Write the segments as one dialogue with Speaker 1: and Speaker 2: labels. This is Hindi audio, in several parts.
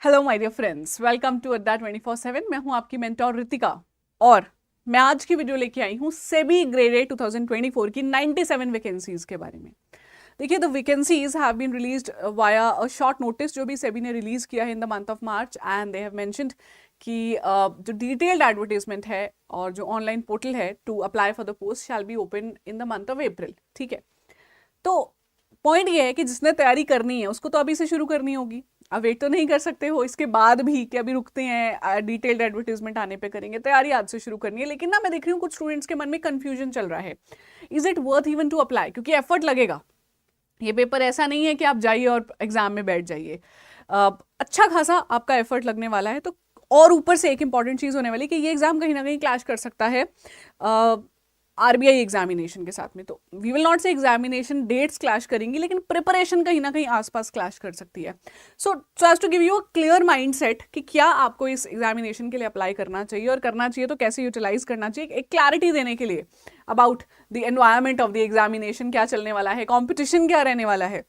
Speaker 1: Hello my dear friends, welcome to Adda 24/7। मैं हूं आपकी मेंटोर रितिका और मैं आज की वीडियो लेके आई हूं सेबी ग्रेड 2024 की 97 वैकेंसीज के बारे में। देखिए, the vacancies have been released via a short notice जो भी सेबी ने रिलीज किया है in the month of March, and they have mentioned कि जो डिटेल्ड एडवर्टाइजमेंट है और जो ऑनलाइन पोर्टल है to apply for the post shall be open in the month of April. ठीक है, तो पॉइंट ये है कि जिसने तैयारी करनी है उसको तो अभी से शुरू करनी होगी। अब वेट तो नहीं कर सकते हो इसके बाद भी कि अभी रुकते हैं, डिटेल्ड एडवर्टीजमेंट आने पे करेंगे। तैयारी आज से शुरू करनी है। लेकिन ना, मैं देख रही हूँ कुछ स्टूडेंट्स के मन में कंफ्यूजन चल रहा है, is it worth even to apply, क्योंकि एफर्ट लगेगा। ये पेपर ऐसा नहीं है कि आप जाइए और एग्जाम में बैठ जाइए। अच्छा खासा आपका एफर्ट लगने वाला है। तो और ऊपर से एक इंपॉर्टेंट चीज होने वाली कि ये एग्जाम कहीं ना कहीं क्लैश कर सकता है आरबीआई एग्जामिनेशन के साथ में। तो वी विल नॉट से एग्जामिनेशन डेट्स क्लैश करेंगी, लेकिन प्रिपरेशन कहीं ना कहीं आसपास क्लैश कर सकती है। So as to give you a clear mindset कि क्या आपको इस एग्जामिनेशन के लिए अप्लाई करना चाहिए और करना चाहिए तो कैसे यूटिलाइज करना चाहिए, एक क्लैरिटी देने के लिए about the environment of the examination, क्या चलने वाला है, कॉम्पिटिशन क्या रहने वाला है,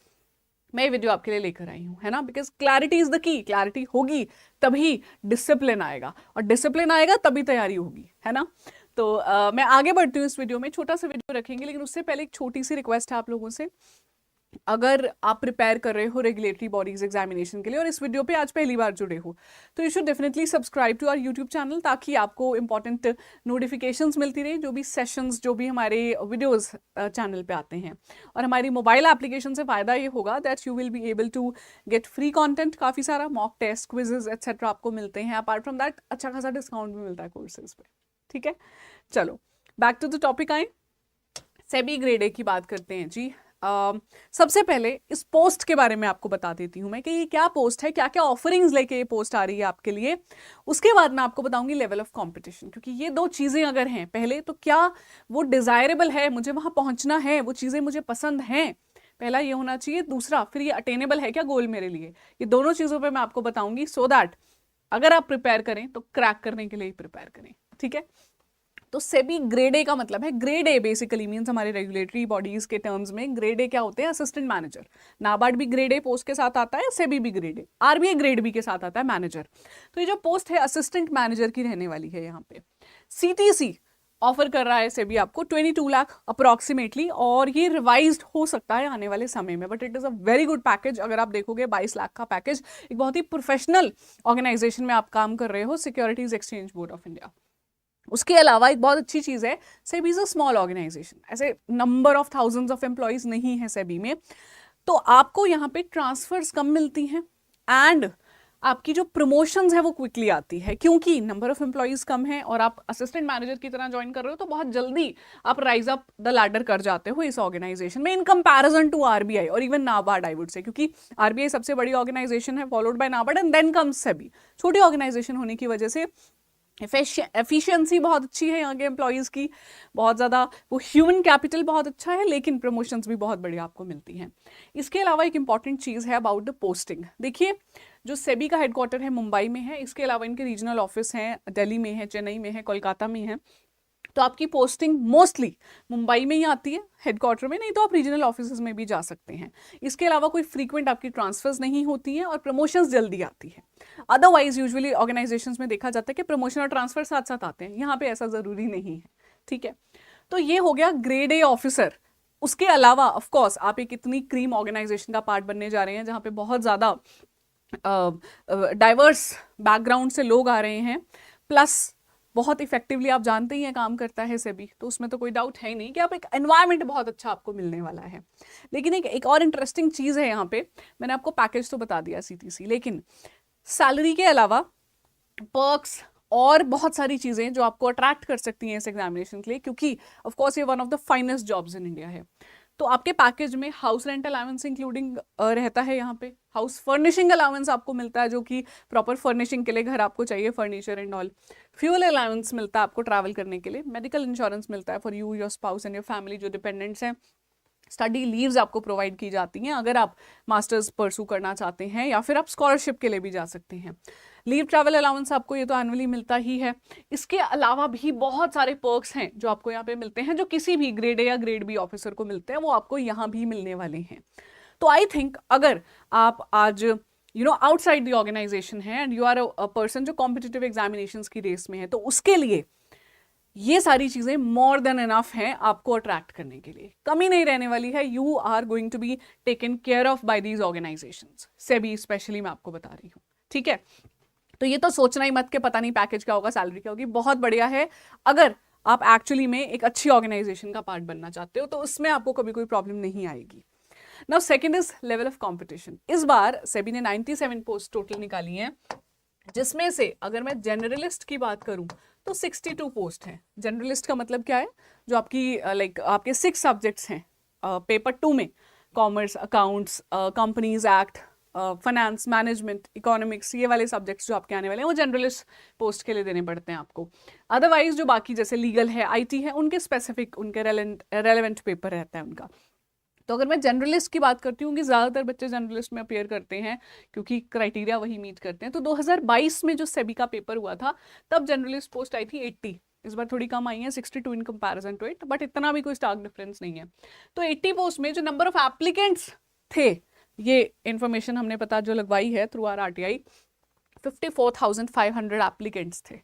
Speaker 1: मैं ये वीडियो आपके लिए लेकर आई हूँ, है ना। Because clarity is the key. Clarity होगी तभी डिसिप्लिन आएगा, और डिसिप्लिन आएगा तभी तैयारी होगी, है ना। तो मैं आगे बढ़ती हूँ इस वीडियो में। छोटा सा वीडियो रखेंगे, लेकिन उससे पहले एक छोटी सी रिक्वेस्ट है आप लोगों से। अगर आप प्रिपेयर कर रहे हो रेगुलेटरी बॉडीज एग्जामिनेशन के लिए और इस वीडियो पे आज पहली बार जुड़े हो, तो you should definitely subscribe to our YouTube channel, ताकि आपको इंपॉर्टेंट नोटिफिकेशंस मिलती रहे, जो भी सेशंस, जो भी हमारे वीडियोस चैनल पे आते हैं। और हमारी मोबाइल एप्लीकेशन से फ़ायदा ये होगा that you will be able to get free content, काफ़ी सारा मॉक टेस्ट, क्विजेज एक्सेट्रा आपको मिलते हैं। अपार्ट फ्रॉम दैट अच्छा खासा डिस्काउंट भी मिलता है कोर्सेज पे। ठीक है, चलो बैक टू द टॉपिक आए। सेबी ग्रेड ए की बात करते हैं जी। सबसे पहले इस पोस्ट के बारे में आपको बता देती हूं मैं कि ये क्या पोस्ट है, क्या क्या ऑफरिंग्स लेके ये पोस्ट आ रही है आपके लिए। उसके बाद मैं आपको बताऊंगी लेवल ऑफ कंपटीशन, क्योंकि ये दो चीजें अगर हैं, पहले तो क्या वो डिजायरेबल है, मुझे वहां पहुंचना है, वो चीजें मुझे पसंद हैं, पहला ये होना चाहिए। दूसरा, फिर ये अटेनेबल है क्या गोल मेरे लिए। ये दोनों चीजों पर मैं आपको बताऊंगी, सो दैट अगर आप प्रिपेयर करें तो क्रैक करने के लिए ही प्रिपेयर करें। ठीक है, तो सेबी ग्रेड ए का मतलब है, ग्रेड ए बेसिकली मींस हमारे रेगुलेटरी बॉडीज के टर्म्स में ग्रेड ए क्या होते हैं, असिस्टेंट मैनेजर। नाबार्ड भी ग्रेड ए पोस्ट के साथ आता है, सेबी भी grade A, RBI grade B के साथ आता है मैनेजर। तो ये जो पोस्ट है असिस्टेंट मैनेजर की रहने वाली है। यहाँ पे सीटीसी ऑफर कर रहा है सेबी आपको 22 लाख अप्रोक्सीमेटली, और ये रिवाइज्ड हो सकता है आने वाले समय में, but it is a very good package. अगर आप देखोगे 22 लाख का पैकेज, एक बहुत ही प्रोफेशनल ऑर्गेनाइजेशन में आप काम कर रहे हो, securities exchange board of India. उसके अलावा एक बहुत अच्छी चीज है, SEBI is a small organisation, ऐसे number of thousands of employees नहीं है सेबी में, तो आपको यहाँ पे ट्रांसफर्स कम मिलती हैं, एंड आपकी जो प्रमोशंस है वो क्विकली आती है, क्योंकि नंबर ऑफ एम्प्लॉयज कम है और आप असिस्टेंट मैनेजर की तरह ज्वाइन कर रहे हो, तो बहुत जल्दी आप राइज अप द लैडर कर जाते हो इस ऑर्गेनाइजेशन में, इन कंपैरिजन टू आरबीआई और even NABARD, I would say, क्योंकि आरबीआई सबसे बड़ी ऑर्गेनाइजेशन है, followed by NABARD and then comes SEBI. छोटी ऑर्गेनाइजेशन होने की वजह से एफिशिएंसी बहुत अच्छी है यहाँ के एम्प्लॉयज़ की, बहुत ज़्यादा वो ह्यूमन कैपिटल बहुत अच्छा है, लेकिन प्रमोशंस भी बहुत बढ़िया आपको मिलती हैं। इसके अलावा एक इंपॉर्टेंट चीज़ है अबाउट द पोस्टिंग। देखिए, जो सेबी का हेडक्वार्टर है मुंबई में है, इसके अलावा इनके रीजनल ऑफिस हैं, दिल्ली में है, चेन्नई में है, कोलकाता में है। तो आपकी पोस्टिंग मोस्टली मुंबई में ही आती है हेडक्वार्टर में, नहीं तो आप रीजनल ऑफिस में भी जा सकते हैं। इसके अलावा कोई फ्रीक्वेंट आपकी ट्रांसफर्स नहीं होती हैं और प्रमोशंस जल्दी आती है। अदरवाइज यूजुअली ऑर्गेनाइजेशंस में देखा जाता है कि प्रमोशन और ट्रांसफर साथ साथ आते हैं, यहाँ पे ऐसा जरूरी नहीं है। ठीक है, तो ये हो गया ग्रेड ए ऑफिसर। उसके अलावा ऑफकोर्स आप एक इतनी क्रीम ऑर्गेनाइजेशन का पार्ट बनने जा रहे हैं जहाँ पे बहुत ज़्यादा डाइवर्स बैकग्राउंड से लोग आ रहे हैं, प्लस बहुत इफेक्टिवली आप जानते ही हैं काम करता है सेबी, तो उसमें तो कोई डाउट है ही नहीं कि आप एक एनवायरनमेंट बहुत अच्छा आपको मिलने वाला है। लेकिन एक और इंटरेस्टिंग चीज़ है यहाँ पे, मैंने आपको पैकेज तो बता दिया सीटीसी, लेकिन सैलरी के अलावा पर्क्स और बहुत सारी चीज़ें जो आपको अट्रैक्ट कर सकती हैं इस एग्जामिनेशन के लिए, क्योंकि ऑफकोर्स ये one of the finest jobs in India है। तो आपके पैकेज में हाउस रेंट अलाउंस इंक्लूडिंग रहता है, यहाँ पे हाउस फर्निशिंग अलाउंस आपको मिलता है, जो कि प्रॉपर फर्निशिंग के लिए घर आपको चाहिए, furniture and all. Fuel allowance मिलता है आपको ट्रैवल करने के लिए, मेडिकल इंश्योरेंस मिलता है for you, your spouse and your family जो डिपेंडेंट्स हैं। स्टडी लीव्स आपको प्रोवाइड की जाती हैं अगर आप मास्टर्स परसू करना चाहते हैं, या फिर आप स्कॉलरशिप के लिए भी जा सकते हैं। लीव ट्रैवल अलाउंस आपको ये तो एनुअली मिलता ही है। इसके अलावा भी बहुत सारे पर्क्स हैं जो आपको यहाँ पे मिलते हैं, जो किसी भी ग्रेड ए या ग्रेड बी ऑफिसर को मिलते हैं, वो आपको यहाँ भी मिलने वाले हैं। तो आई थिंक अगर आप आज आउटसाइड द ऑर्गेनाइजेशन है and you are a person जो कॉम्पिटिटिव एग्जामिनेशंस की रेस में है, तो उसके लिए ये सारी चीजें मोर देन इनफ हैं आपको अट्रैक्ट करने के लिए, कमी नहीं रहने वाली है. You are going to be taken care of by these organisations, SEBI specially मैं आपको बता रही हूँ. ठीक है, तो ये तो सोचना ही मत कि पता नहीं पैकेज क्या होगा, सैलरी क्या होगी. बहुत बढ़िया है अगर आप एक्चुअली में एक अच्छी ऑर्गेनाइजेशन का पार्ट बनना चाहते हो, तो उसमें आपको कभी कोई प्रॉब्लम नहीं आएगी. Now second is level of competition. इस बार सेबी ने 97 पोस्ट टोटल निकाली हैं, जिसमें से अगर मैं जनरलिस्ट की बात करूं तो 62 पोस्ट हैं. जनरलिस्ट का मतलब क्या है, जो आपकी आपके 6 सब्जेक्ट्स हैं पेपर 2 में, commerce, accounts, companies act, finance, management, economics, ये वाले सब्जेक्ट्स जो आपके आने वाले हैं वो जनरलिस्ट पोस्ट के लिए देने पड़ते हैं आपको. अदरवाइज जो बाकी जैसे लीगल है, आईटी है, उनके स्पेसिफिक, उनके रेलेवेंट पेपर रहता है उनका. तो अगर मैं जनरलिस्ट की बात करती हूँ कि ज़्यादातर बच्चे जनरलिस्ट में अपेयर करते हैं क्योंकि क्राइटेरिया वही मीट करते हैं. तो 2022 में जो सेबी का पेपर हुआ था तब जनरलिस्ट पोस्ट आई थी 80. इस बार थोड़ी कम आई है, 62 in comparison to it, but इतना भी कोई स्टार्क डिफरेंस नहीं है. तो 80 पोस्ट में जो नंबर ऑफ एप्लीकेंट्स थे, ये इंफॉर्मेशन हमने पता जो लगवाई है थ्रू आर आरटीआई, 54,500 एप्लीकेंट्स थे.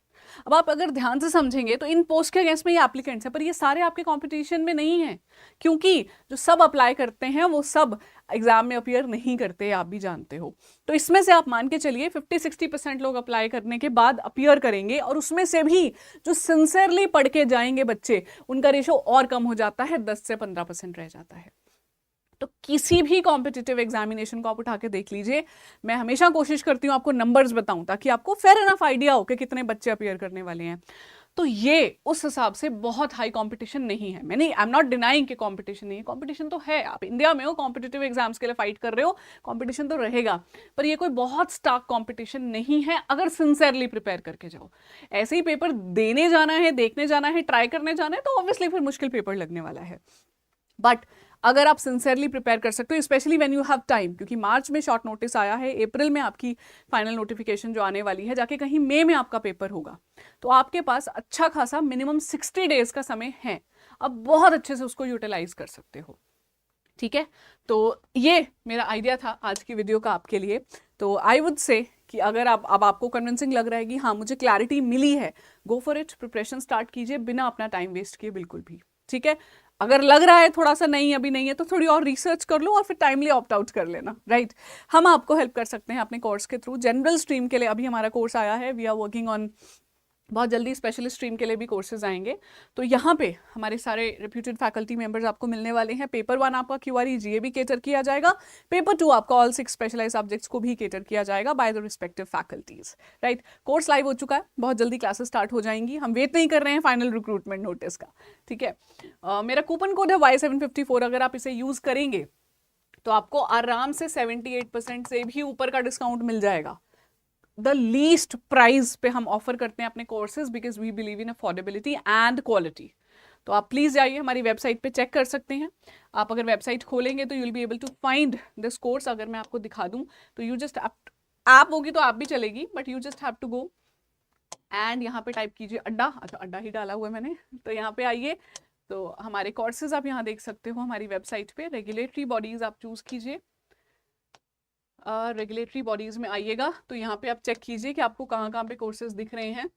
Speaker 1: अब आप अगर ध्यान से समझेंगे तो इन पोस्ट के अगेंस्ट में ये एप्लीकेंट्स हैं, पर ये सारे आपके कंपटीशन में नहीं हैं, क्योंकि जो सब अप्लाई करते हैं वो सब एग्जाम में अपियर नहीं करते, आप भी जानते हो. तो इसमें से आप मान के चलिए 50-60% लोग अप्लाई करने के बाद अपियर करेंगे, और उसमें से भी जो सिंसियरली पढ़ के जाएंगे बच्चे, उनका रेशो और कम हो जाता है, 10 से 15% रह जाता है. तो किसी भी कॉम्पिटिटिव एग्जामिनेशन को आप उठा के देख लीजिए, मैं हमेशा कोशिश करती हूँ आपको नंबर्स बताऊं ताकि आपको फेयर इनफ आइडिया हो कि कितने बच्चे अपियर करने वाले हैं. तो ये उस हिसाब से बहुत हाई कंपटीशन नहीं है. मैंने आई एम नॉट डिनाइंग कि कंपटीशन नहीं है, कंपटीशन तो है. आप इंडिया में हो, कॉम्पिटिटिव एग्जाम्स के लिए फाइट कर रहे हो, कंपटीशन तो रहेगा, पर ये कोई बहुत स्टार्क कंपटीशन नहीं है अगर सिंसियरली प्रिपेयर करके जाओ. ऐसे ही पेपर देने जाना है, देखने जाना है, ट्राई करने जाना है, तो ऑब्वियसली फिर मुश्किल पेपर लगने वाला है. बट अगर आप सिंसियरली प्रिपेयर कर सकते हो, specially when you have time, क्योंकि मार्च में शॉर्ट नोटिस आया है, अप्रैल में आपकी फाइनल नोटिफिकेशन जो आने वाली है, जाके कहीं मई में आपका पेपर होगा, तो आपके पास अच्छा खासा मिनिमम 60 डेज का समय है. अब बहुत अच्छे से उसको यूटिलाइज कर सकते हो. ठीक है, तो ये मेरा आइडिया था आज की वीडियो का आपके लिए. तो आई वुड से कि अगर अब आपको कन्विंसिंग लग रहा है कि हाँ मुझे क्लैरिटी मिली है, go for it, preparation start कीजिए बिना अपना टाइम वेस्ट किए, बिल्कुल भी. ठीक है, अगर लग रहा है थोड़ा सा नहीं अभी नहीं है, तो थोड़ी और रिसर्च कर लो और फिर टाइमली ऑप्ट आउट कर लेना. राइट, हम आपको हेल्प कर सकते हैं अपने कोर्स के थ्रू. जनरल स्ट्रीम के लिए अभी हमारा कोर्स आया है, वी आर वर्किंग ऑन, बहुत जल्दी स्पेशलिस्ट स्ट्रीम के लिए भी कोर्सेज आएंगे. तो यहाँ पे हमारे सारे रिप्यूटेड फैकल्टी मेंबर्स आपको मिलने वाले हैं. पेपर 1 आपका क्यूआरई जीए भी केटर किया जाएगा, पेपर 2 आपका ऑल 6 स्पेशलाइज सब्जेक्ट्स को भी केटर किया जाएगा by the respective faculties. Right, course live हो चुका है, बहुत जल्दी क्लासेस स्टार्ट हो जाएंगी. हम वेट नहीं कर रहे हैं फाइनल रिक्रूटमेंट नोटिस का. ठीक है, मेरा कूपन कोड है Y754. अगर आप इसे यूज करेंगे तो आपको आराम से 78% से भी ऊपर का डिस्काउंट मिल जाएगा. द लीस्ट प्राइस पे हम ऑफर करते हैं अपने courses, because we believe in affordability and quality. तो आप प्लीज जाइए, हमारी वेबसाइट पे चेक कर सकते हैं. आप अगर वेबसाइट खोलेंगे तो you will be able to find this course. अगर मैं आपको दिखा दूं तो यू जस्ट, ऐप होगी तो आप भी चलेगी, but you just have to go and यहाँ पे टाइप कीजिए अड्डा. अच्छा, अड्डा ही डाला हुआ है मैंने, तो यहाँ पे आइए. तो हमारे कोर्सेज आप यहाँ देख सकते हो हमारी वेबसाइट पे. रेगुलेटरी बॉडीज आप चूज कीजिए, रेगुलेटरी बॉडीज में आइएगा तो यहाँ पे आप चेक कीजिए कि आपको कहाँ कहाँ पे कोर्सेज दिख रहे हैं.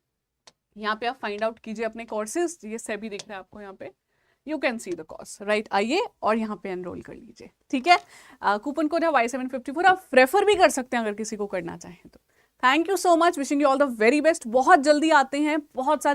Speaker 1: यहाँ पे आप फाइंड आउट कीजिए अपने कोर्सेज. ये सेबी दिख रहा है आपको यहाँ पे, you can see the course. Right, आइए और यहाँ पे एनरोल कर लीजिए. ठीक है, कूपन कोड है Y754. आप रेफर भी कर सकते हैं अगर किसी को करना चाहें तो. Thank you so much, wishing you all the very best. बहुत जल्दी आते हैं बहुत सारे